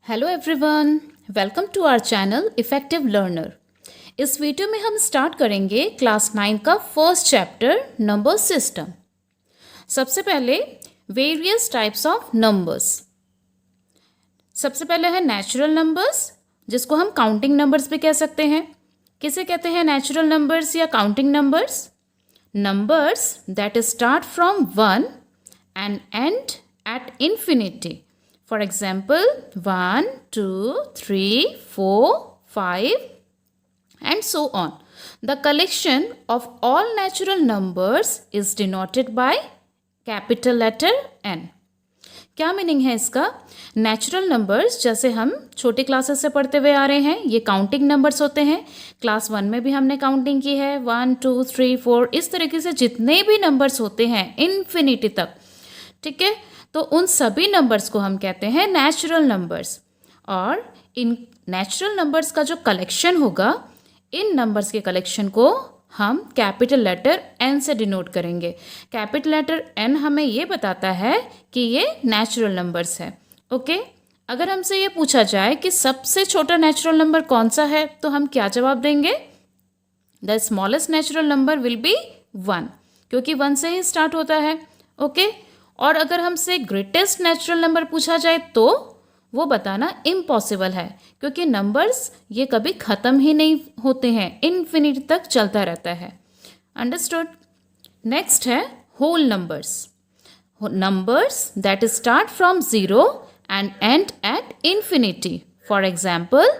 Hello everyone, welcome to our channel effective learner. इस video में हम स्टार्ट करेंगे क्लास 9 का फर्स्ट चैप्टर नंबर सिस्टम। सबसे पहले वेरियस टाइप्स ऑफ नंबर्स। सबसे पहले है नेचुरल नंबर्स, जिसको हम काउंटिंग नंबर्स भी कह सकते हैं। किसे कहते हैं नेचुरल नंबर्स या counting numbers? Numbers that start from 1 and end at infinity. For example, 1, 2, 3, 4, 5 and so on. The collection of all natural numbers is denoted by capital letter N. क्या meaning है इसका? नेचुरल नंबर्स जैसे हम छोटी classes से पढ़ते हुए आ रहे हैं, ये काउंटिंग नंबर्स होते हैं। क्लास 1 में भी हमने काउंटिंग की है, 1, 2, 3, 4, इस तरीके से जितने भी नंबर्स होते हैं इन्फिनिटी तक, ठीक है, तो उन सभी नंबर्स को हम कहते हैं नेचुरल नंबर्स। और इन नेचुरल नंबर्स का जो कलेक्शन होगा, इन नंबर्स के कलेक्शन को हम कैपिटल लेटर एन से डिनोट करेंगे। कैपिटल लेटर एन हमें ये बताता है कि ये नेचुरल नंबर्स है। ओके, अगर हमसे ये पूछा जाए कि सबसे छोटा नेचुरल नंबर कौन सा है, तो हम क्या जवाब देंगे? The smallest natural number will be 1, क्योंकि 1 से ही स्टार्ट होता है। ओके, और अगर हमसे ग्रेटेस्ट नेचुरल नंबर पूछा जाए तो वो बताना इम्पॉसिबल है, क्योंकि नंबर्स ये कभी ख़त्म ही नहीं होते हैं, इन्फिनिटी तक चलता रहता है। अंडरस्टूड? नेक्स्ट है whole numbers. Numbers that start from 0 and and at infinity. For example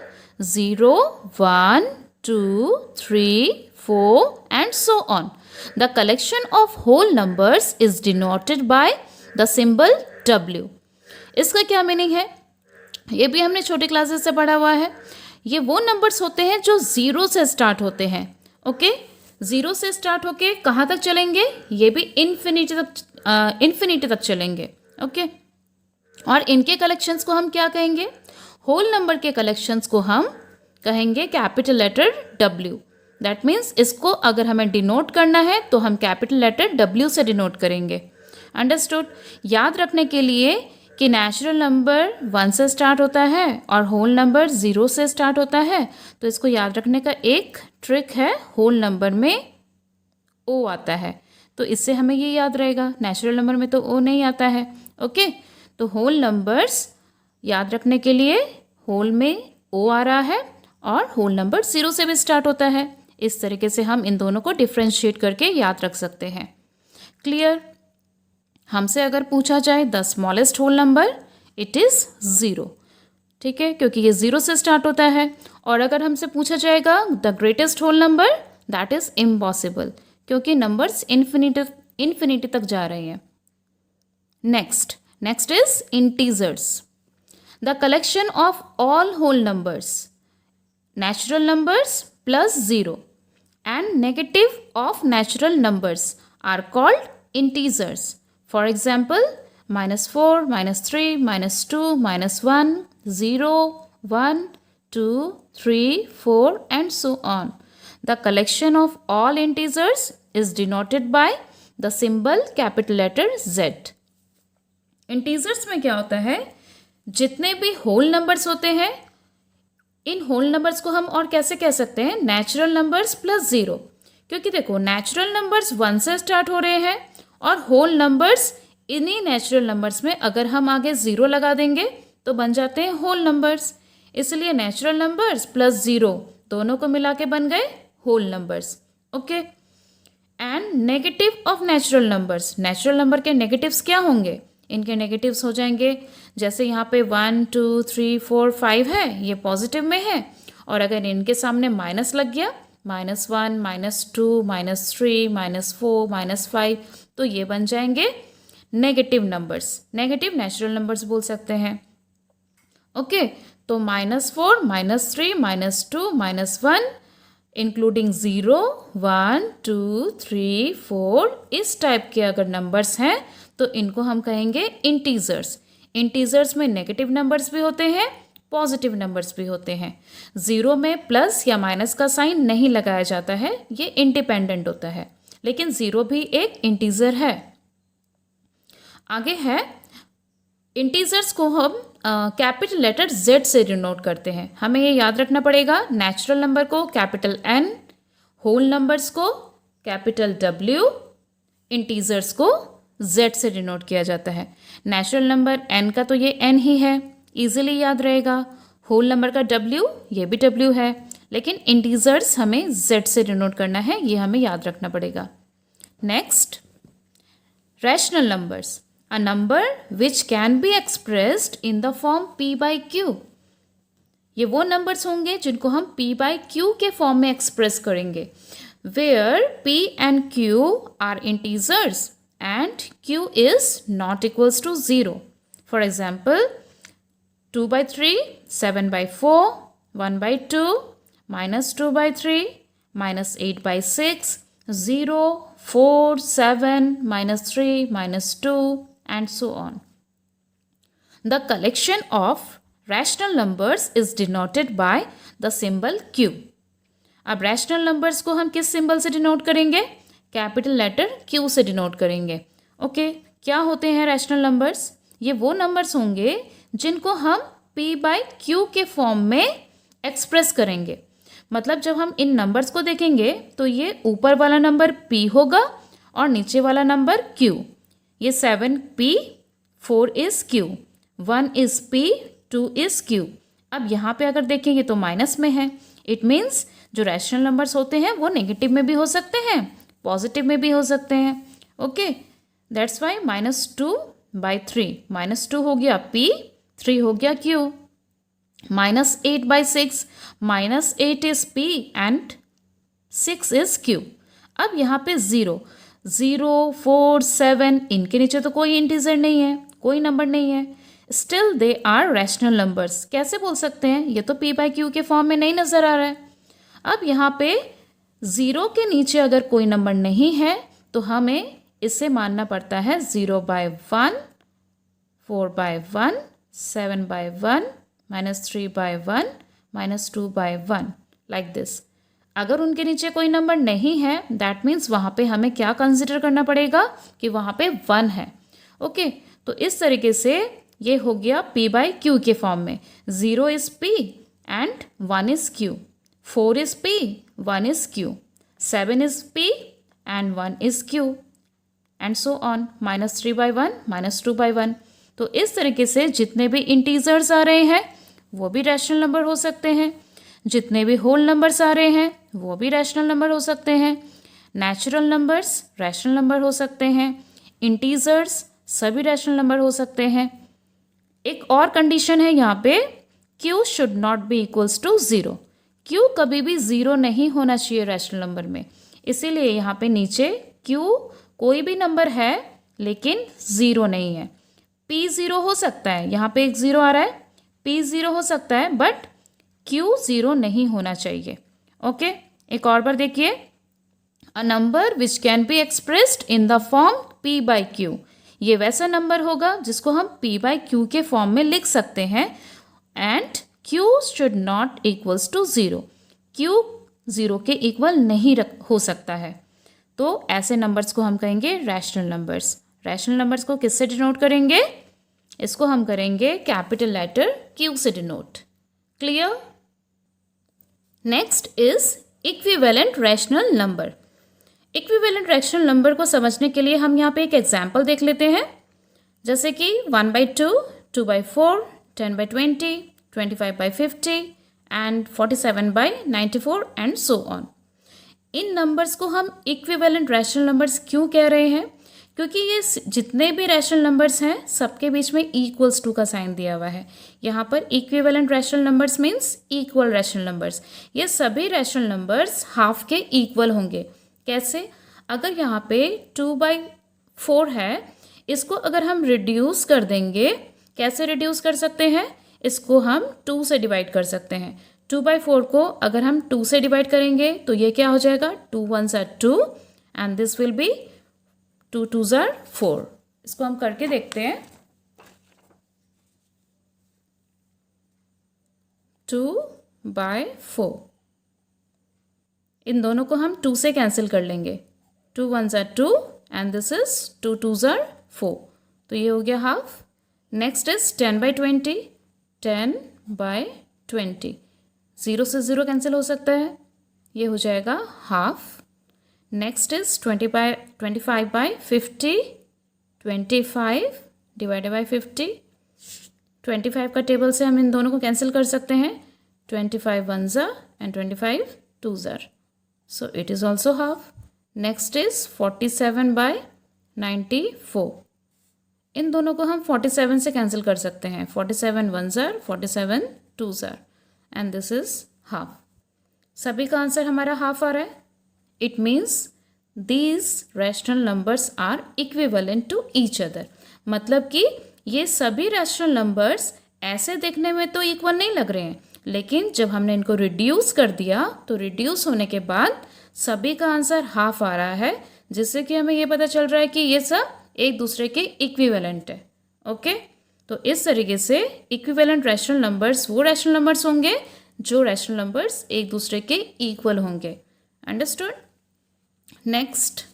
0, 1, 2, 3, 4 and so on. The collection of whole numbers is denoted by the symbol W. इसका क्या मीनिंग है? ये भी हमने छोटी क्लासेस से पढ़ा हुआ है। ये वो नंबर्स होते हैं जो 0 से स्टार्ट होते हैं। ओके, 0 से स्टार्ट होके कहाँ तक चलेंगे? ये भी इन्फिनिटी तक चलेंगे। ओके, और इनके कलेक्शंस को हम क्या कहेंगे? होल नंबर के कलेक्शंस को हम कहेंगे capital letter W. That means इसको अगर हमें डिनोट करना है तो हम कैपिटल लेटर W से डिनोट करेंगे। अंडरस्टूड? याद रखने के लिए कि नेचुरल नंबर 1 से स्टार्ट होता है और होल नंबर 0 से स्टार्ट होता है, तो इसको याद रखने का एक ट्रिक है, होल नंबर में O आता है, तो इससे हमें ये याद रहेगा। नेचुरल नंबर में तो O नहीं आता है। ओके, तो होल नंबर्स याद रखने के लिए होल में O आ रहा है और होल नंबर 0 से भी स्टार्ट होता है। इस तरीके से हम इन दोनों को डिफ्रेंशिएट करके याद रख सकते हैं। क्लियर? हमसे अगर पूछा जाए the smallest whole number, it is 0, ठीक है, क्योंकि ये 0 से स्टार्ट होता है। और अगर हमसे पूछा जाएगा the greatest whole number, that is impossible, क्योंकि नंबर्स इन्फिनिटी तक जा रहे हैं। Next is integers. The collection of all whole numbers, natural numbers plus 0 and negative of natural numbers are called integers. For example, -4, -3, -2, -1, 0, 1, 2, 3, 4 and so on. The collection of all integers is denoted by the symbol capital letter Z. Integers में क्या होता है? जितने भी whole numbers होते हैं, in whole numbers को हम और कैसे कह सकते हैं? नेचुरल नंबर्स प्लस 0, क्योंकि देखो नेचुरल नंबर्स 1 से स्टार्ट हो रहे हैं और होल नंबर्स इन्हीं नेचुरल नंबर्स में अगर हम आगे 0 लगा देंगे तो बन जाते हैं होल नंबर्स। इसलिए नेचुरल नंबर्स प्लस 0 दोनों को मिला के बन गए whole numbers. Okay, and negative of natural numbers, natural number के नेगेटिव्स क्या होंगे? इनके नेगेटिव्स हो जाएंगे, जैसे यहाँ पे 1, 2, 3, 4, 5 है, ये पॉजिटिव में है, और अगर इनके सामने माइनस लग गया, -1, -2, -3, -4, -5, तो ये बन जाएंगे negative numbers. Negative natural numbers बोल सकते हैं। ओके, तो -4, -3, -2, -1 इंक्लूडिंग 0, 1, 2, 3, 4, इस टाइप के अगर नंबर्स हैं तो इनको हम कहेंगे इंटीजर्स। इंटीजर्स में नेगेटिव नंबर्स भी होते हैं, पॉजिटिव नंबर्स भी होते हैं। 0 में प्लस या माइनस का साइन नहीं लगाया जाता है, ये इंडिपेंडेंट होता है, लेकिन 0 भी एक इंटीजर है। आगे है इंटीजर्स को हम कैपिटल लेटर Z से डिनोट करते हैं। हमें ये याद रखना पड़ेगा, नेचुरल नंबर को कैपिटल N, होल नंबर्स को कैपिटल W, इंटीजर्स को Z से डिनोट किया जाता है। नेचुरल नंबर N का तो ये N ही है, इजीली याद रहेगा। होल नंबर का W, ये भी W है, लेकिन इंटीजर्स हमें Z से डिनोट करना है, ये हमें याद रखना पड़ेगा। Next, rational numbers, a number which can be expressed in the form p by q। ये वो नंबर्स होंगे जिनको हम p by q के फॉर्म में एक्सप्रेस करेंगे, where p and q are integers and q is not equals to 0। For example, 2 by 3, 7 by 4, 1 by 2, minus 2 by 3, minus 8 by 6, 0, 4, 7, minus 3, minus 2, and so on. The collection of rational numbers is denoted by the symbol q। अब rational numbers को हम किस symbol से denote करेंगे? Capital letter q से denote करेंगे। Okay, क्या होते हैं रैशनल नंबर्स? ये वो नंबर्स होंगे जिनको हम p बाई q के फॉर्म में एक्सप्रेस करेंगे। मतलब जब हम इन नंबर्स को देखेंगे तो ये ऊपर वाला नंबर p होगा और नीचे वाला नंबर q। ये 7p, 4 is q, 1 is p, 2 is q। अब यहाँ पे अगर देखेंगे तो माइनस में है। इट मीन्स जो रैशनल नंबर्स होते हैं वो नेगेटिव में भी हो सकते हैं, पॉजिटिव में भी हो सकते हैं। ओके, दैट्स वाई -2/3, -2 हो गया p, 3 हो गया q। -8/6, -8 is p and 6 is q। अब यहाँ पे 0, 4, 7, इनके नीचे तो कोई इंटीजर नहीं है, कोई नंबर नहीं है, still they are rational numbers. कैसे बोल सकते हैं? ये तो p बाई क्यू के फॉर्म में नहीं नज़र आ रहा है। अब यहाँ पे 0 के नीचे अगर कोई नंबर नहीं है तो हमें इसे मानना पड़ता है 0/1, 4/1, 7/1, -3/1, -2/1, लाइक दिस। अगर उनके नीचे कोई नंबर नहीं है, दैट मीन्स वहाँ पे हमें क्या कंसिडर करना पड़ेगा कि वहाँ पे 1 है। ओके, तो इस तरीके से ये हो गया p बाई क्यू के फॉर्म में। 0 is p and 1 is q, 4 is p, 1 is q, 7 is p and 1 is q, and so on, -3/1, -2/1। तो इस तरीके से जितने भी इंटीजर्स आ रहे हैं वो भी रैशनल नंबर हो सकते हैं, जितने भी होल नंबर्स आ रहे हैं वो भी रैशनल नंबर हो सकते हैं, नेचुरल नंबर्स रैशनल नंबर हो सकते हैं, इंटीजर्स सभी रैशनल नंबर हो सकते हैं। एक और कंडीशन है यहाँ पे, q should not be equals to 0। q कभी भी 0 नहीं होना चाहिए रैशनल नंबर में, इसीलिए यहाँ पे नीचे q कोई भी नंबर है लेकिन 0 नहीं है। p 0 हो सकता है, यहाँ पे एक 0 आ रहा है, p 0 हो सकता है बट q 0 नहीं होना चाहिए। ओके, एक और बार देखिए, a number which can be expressed in the form p by q. ये वैसा नंबर होगा जिसको हम p बाई क्यू के फॉर्म में लिख सकते हैं, and q should not equals to 0। q 0 के इक्वल नहीं हो सकता है। तो ऐसे नंबर्स को हम कहेंगे रैशनल नंबर्स। रैशनल नंबर्स को किससे डिनोट करेंगे? इसको हम करेंगे कैपिटल लेटर q से denote. Clear? Next is equivalent rational number. Equivalent rational number को समझने के लिए हम यहाँ पे एक एग्जाम्पल देख लेते हैं, जैसे कि 1/2, 2/4, 10/20, 25/50 and 47/94 and so on. In numbers को हम इक्विवेलेंट रैशनल नंबर्स क्यों कह रहे हैं? क्योंकि ये जितने भी रैशनल नंबर्स हैं सबके बीच में इक्वल्स टू का साइन दिया हुआ है। यहाँ पर equivalent rational numbers means equal rational numbers. ये सभी रैशनल नंबर्स हाफ के इक्वल होंगे। कैसे? अगर यहाँ पे 2/4 है, इसको अगर हम रिड्यूस कर देंगे, कैसे रिड्यूस कर सकते हैं? इसको हम 2 से डिवाइड कर सकते हैं। 2/4 को अगर हम 2 से डिवाइड करेंगे तो ये क्या हो जाएगा? 2 1s are 2 and this will be 2 2s are 4। इसको हम करके देखते हैं। 2/4, इन दोनों को हम 2 से कैंसिल कर लेंगे। 2 1s are 2 and this is 2 2s are 4, तो ये हो गया हाफ। नेक्स्ट इज 10/20, 10/20, 0 से 0 कैंसिल हो सकता है, ये हो जाएगा half. Next is 25/50, 25 divided by 50, 25 का टेबल से हम इन दोनों को कैंसिल कर सकते हैं, 25 1s and 25 2s, so it is also half. Next is 47/94, इन दोनों को हम 47 से कैंसिल कर सकते हैं, 47 1s, 47 2s, and this is half. सभी का आंसर हमारा हाफ आ रहा है। It means these rational numbers are equivalent to each other, मतलब कि ये सभी रैशनल नंबर्स ऐसे देखने में तो इक्वल नहीं लग रहे हैं, लेकिन जब हमने इनको रिड्यूस कर दिया तो रिड्यूस होने के बाद सभी का आंसर हाफ आ रहा है, जिससे कि हमें ये पता चल रहा है कि ये सब एक दूसरे के इक्विवेलेंट है। ओके, तो इस तरीके से इक्विवेलेंट रैशनल नंबर्स वो रैशनल नंबर्स होंगे जो रैशनल नंबर्स एक दूसरे के इक्वल होंगे। Understood? Next,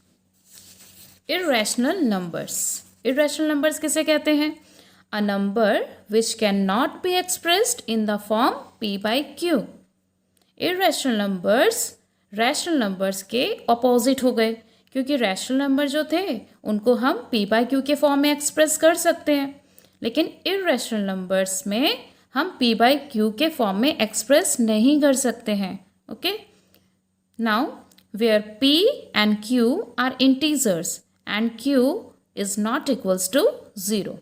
irrational numbers. Irrational numbers किसे कहते हैं? अ number which can not be expressed in the form p/q। Irrational numbers rational numbers के अपोजिट हो गए, क्योंकि रैशनल नंबर जो थे उनको हम p/q के फॉर्म में एक्सप्रेस कर सकते हैं, लेकिन इर्रेशनल नंबर्स में हम p/q के फॉर्म में एक्सप्रेस नहीं कर सकते हैं। Okay, now where p and q are integers and q is not equals to 0,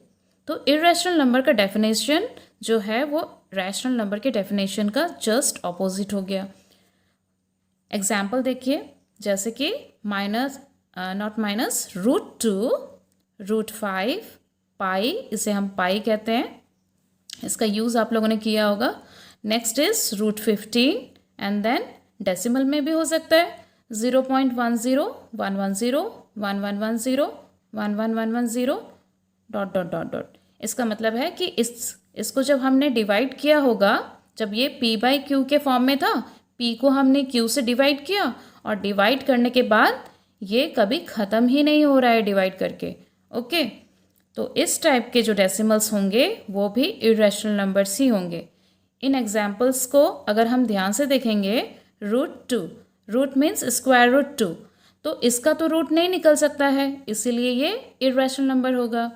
तो irrational नंबर का डेफिनेशन जो है वो रैशनल नंबर के डेफिनेशन का जस्ट ऑपोजिट हो गया। एग्जाम्पल देखिए, जैसे कि √2, √5, पाई, इसे हम पाई कहते हैं, इसका यूज़ आप लोगों ने किया होगा। Next is √15 and then decimal में भी हो सकता है 0.10, 110, 1110, 11110 ... इसका मतलब है कि इसको जब हमने डिवाइड किया होगा, जब ये p/q के फॉर्म में था, p को हमने q से डिवाइड किया और डिवाइड करने के बाद ये कभी ख़त्म ही नहीं हो रहा है डिवाइड करके। ओके, तो इस टाइप के जो डेसिमल्स होंगे वो भी इर्रेशनल नंबर्स ही होंगे। इन एग्जाम्पल्स को अगर हम ध्यान से देखेंगे, √2, रूट मीन्स √2, तो इसका तो रूट नहीं निकल सकता है, इसीलिए ये इर्रेशनल नंबर होगा।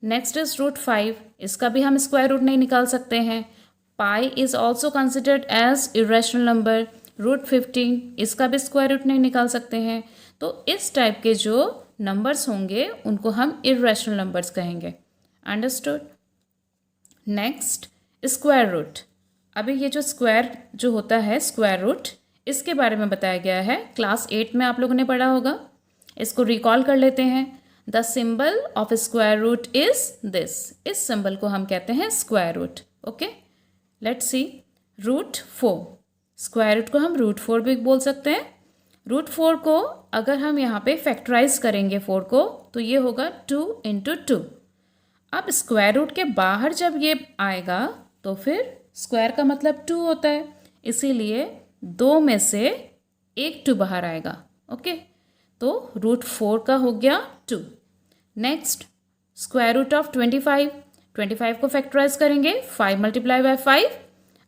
नेक्स्ट इज √5, इसका भी हम स्क्वायर रूट नहीं निकाल सकते हैं। Pi is also considered as irrational number. √15, इसका भी स्क्वायर रूट नहीं निकाल सकते हैं। तो इस टाइप के जो नंबर्स होंगे उनको हम इर्रेशनल नंबर्स कहेंगे। अंडरस्टूड? Next, square root. अभी ये जो स्क्वायर जो होता है, स्क्वायर रूट, इसके बारे में बताया गया है, क्लास 8 में आप लोगों ने पढ़ा होगा। इसको रिकॉल कर लेते हैं। The symbol of square root is this. इस सिंबल को हम कहते हैं square root. Okay, let's see. √4, square root को हम √4 भी बोल सकते हैं। √4 को अगर हम यहाँ पे फैक्टराइज करेंगे 4 को, तो ये होगा 2 × 2। अब स्क्वायर रूट के बाहर जब ये आएगा तो फिर स्क्वायर का मतलब 2 होता है, इसीलिए 2 में से एक 2 बाहर आएगा। ओके, तो √4 का हो गया 2। Next, square root of 25। 25 को फैक्टराइज करेंगे 5 × 5।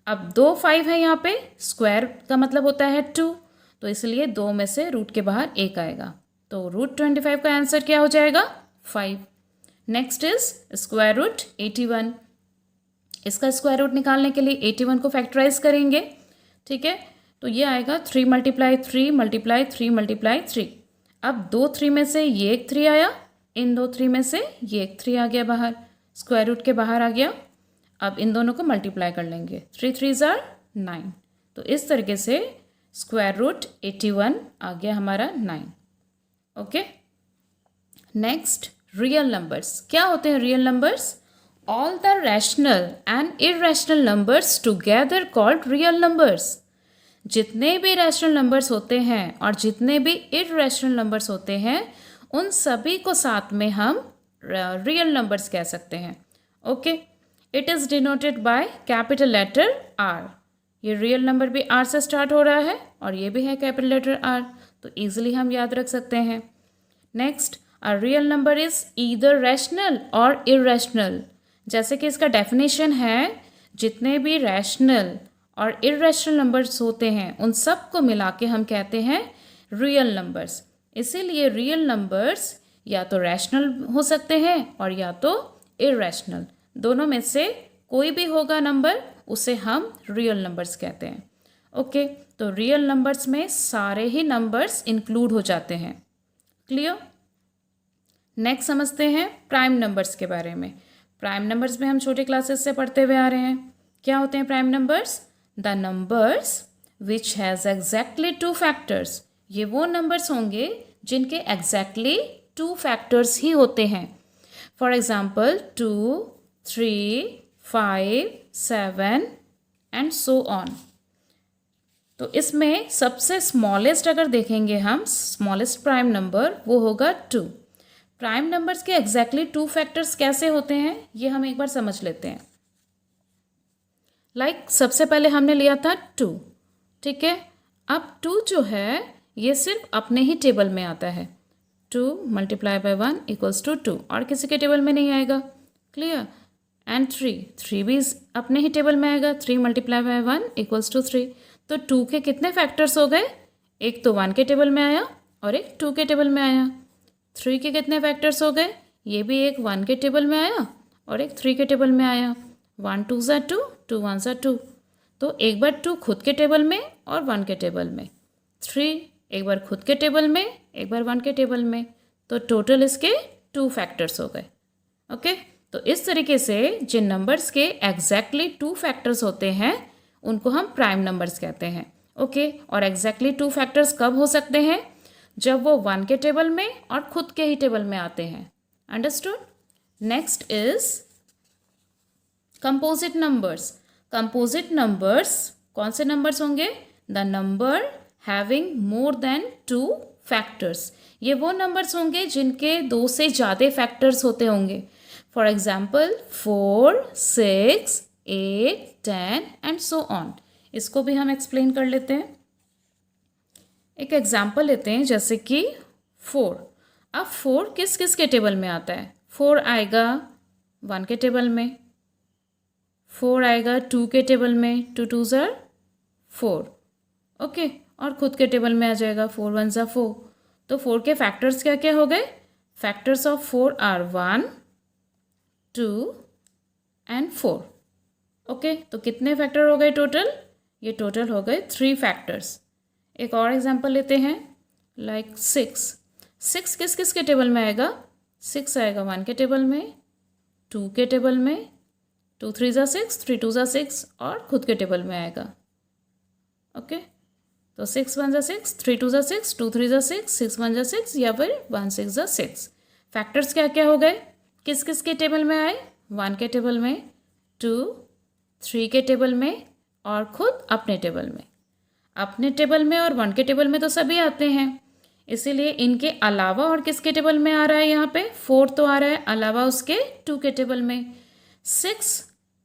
अब 2 5 है यहाँ पे, स्क्वायर का मतलब होता है 2, तो इसलिए 2 में से रूट के बाहर एक आएगा, तो √25 का आंसर क्या हो जाएगा? 5। Next is square root 81। इसका स्क्वायर रूट निकालने के लिए 81 को फैक्टराइज करेंगे। ठीक है, तो ये आएगा 3 × 3 × 3 × 3। अब 2 3 में से ये एक 3 आया, इन 2 3 में से ये एक 3 आ गया बाहर, स्क्वायर रूट के बाहर आ गया। अब इन दोनों को मल्टीप्लाई कर लेंगे, 3 3s are 9। तो इस तरीके से स्क्वायर रूट 81 आ गया हमारा 9। Okay, next, real numbers. क्या होते हैं real numbers? All the rational and irrational numbers together called real numbers. जितने भी रैशनल नंबर्स होते हैं और जितने भी इर्रेशनल नंबर्स होते हैं, उन सभी को साथ में हम रियल नंबर्स कह सकते हैं। Okay, it is denoted by capital letter R। ये रियल नंबर भी R से स्टार्ट हो रहा है और ये भी है कैपिटल लेटर R, तो ईजिली हम याद रख सकते हैं। Next, a real number is either rational और इर्रेशनल। जैसे कि इसका डेफिनेशन है, जितने भी रैशनल और इर्रेशनल नंबर्स होते हैं उन सब को मिला के हम कहते हैं रियल नंबर्स। इसीलिए रियल नंबर्स या तो रैशनल हो सकते हैं और या तो इर्रेशनल, दोनों में से कोई भी होगा नंबर, उसे हम रियल नंबर्स कहते हैं। ओके, तो रियल नंबर्स में सारे ही नंबर्स इंक्लूड हो जाते हैं। क्लियर? नेक्स्ट समझते हैं प्राइम नंबर्स के बारे में। प्राइम नंबर्स में हम छोटे क्लासेस से पढ़ते हुए आ रहे हैं। क्या होते हैं prime numbers? The numbers which has exactly 2 factors. ये वो नंबर्स होंगे जिनके एग्जैक्टली 2 फैक्टर्स ही होते हैं। For example 2, 3, 5, 7 and so on. तो इसमें सबसे स्मॉलेस्ट अगर देखेंगे हम, स्मॉलेस्ट प्राइम नंबर, वो होगा 2। प्राइम नंबर्स के एग्जैक्टली 2 फैक्टर्स कैसे होते हैं ये हम एक बार समझ लेते हैं। सबसे पहले हमने लिया था 2, ठीक है। अब 2 जो है ये सिर्फ अपने ही टेबल में आता है। 2 × 1 = 2, और किसी के टेबल में नहीं आएगा। क्लियर? एंड 3 भी अपने ही टेबल में आएगा। 3 × 1 = 3। तो 2 के कितने फैक्टर्स हो गए? एक तो 1 के टेबल में आया और एक 2 के टेबल में आया। 3 के कितने फैक्टर्स हो गए? ये भी एक 1 के टेबल में आया और एक 3 के टेबल में आया। 1 2 = 2, 2 1 = 2। तो एक बार 2 खुद के टेबल में और 1 के टेबल में। 3 एक बार खुद के टेबल में, एक बार 1 के टेबल में। तो टोटल इसके 2 फैक्टर्स हो गए। ओके, तो इस तरीके से जिन नंबर्स के एग्जैक्टली 2 फैक्टर्स होते हैं उनको हम प्राइम नंबर्स कहते हैं। ओके, और एग्जैक्टली 2 फैक्टर्स कब हो सकते हैं? जब वो 1 के टेबल में और खुद के ही टेबल में आते हैं। Understood? Next is composite numbers. Composite numbers कौन से नंबर्स होंगे? The number having more than 2 factors. ये वो नंबर्स होंगे जिनके 2 से ज़्यादा फैक्टर्स होते होंगे। For example 4, 6, 8, 10 and so on. इसको भी हम एक्सप्लेन कर लेते हैं। एक एग्जाम्पल लेते हैं, जैसे कि 4। अब 4 किस किस के टेबल में आता है? 4 आएगा 1 के टेबल में, 4 आएगा 2 के टेबल में, 2 2 = 4। ओके, और खुद के टेबल में आ जाएगा 4 1 = 4। तो 4 के फैक्टर्स क्या क्या हो गए? Factors of 4 are 1, 2 and 4। Okay, तो कितने फैक्टर हो गए टोटल? ये टोटल हो गए 3 फैक्टर्स। एक और एग्जांपल लेते हैं, 6। 6 किस किस के टेबल में आएगा? 6 आएगा 1 के टेबल में, 2 के टेबल में, 2 3 = 6, 3 2 = 6, और खुद के टेबल में आएगा। ओके, तो 6 1 = 6, 3 2 = 6, 2 3 = 6, 6 1 = 6, या फिर 1 6 = 6। फैक्टर्स क्या क्या हो गए? किस किस के टेबल में आए? 1 के टेबल में, 2, 3 के टेबल में, और खुद अपने टेबल में। अपने टेबल में और 1 के टेबल में तो सभी आते हैं, इसीलिए इनके अलावा और किसके टेबल में आ रहा है? यहाँ पे 4 तो आ रहा है, अलावा उसके 2 के टेबल में। 6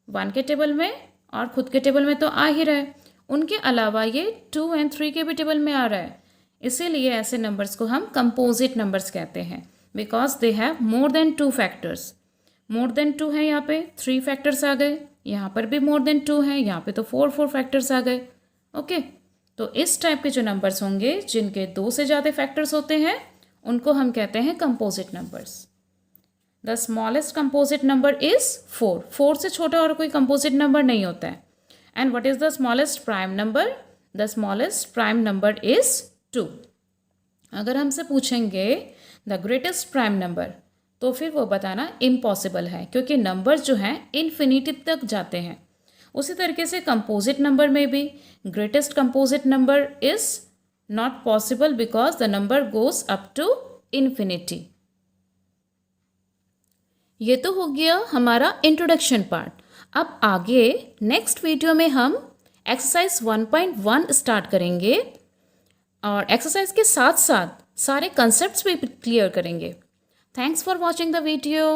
1 के टेबल में और खुद के टेबल में तो आ ही रहा है, उनके अलावा ये 2 और 3 के भी टेबल में आ रहा है। इसीलिए ऐसे नंबर्स को हम कंपोजिट नंबर्स कहते हैं, because they have more than 2 factors. More than 2 है, यहाँ पे 3 फैक्टर्स आ गए, यहाँ पर भी मोर देन 2 है, यहाँ पे तो 4 फैक्टर्स आ गए। ओके, तो इस टाइप के जो नंबर्स होंगे जिनके 2 से ज़्यादा फैक्टर्स होते हैं उनको हम कहते हैं composite numbers. The smallest composite number is 4। 4 से छोटा और कोई कंपोजिट नंबर नहीं होता है। And what is the smallest prime number? The smallest prime number is 2। अगर हमसे पूछेंगे द ग्रेटेस्ट प्राइम नंबर, तो फिर वो बताना इम्पॉसिबल है, क्योंकि नंबर जो हैं इन्फिनिटी तक जाते हैं। उसी तरीके से कंपोजिट नंबर में भी greatest composite number is not possible because the number goes up to infinity. ये तो हो गया हमारा इंट्रोडक्शन पार्ट। अब आगे नेक्स्ट वीडियो में हम एक्सरसाइज 1.1 स्टार्ट करेंगे और एक्सरसाइज के साथ साथ सारे कंसेप्ट्स भी क्लियर करेंगे। Thanks for watching the video.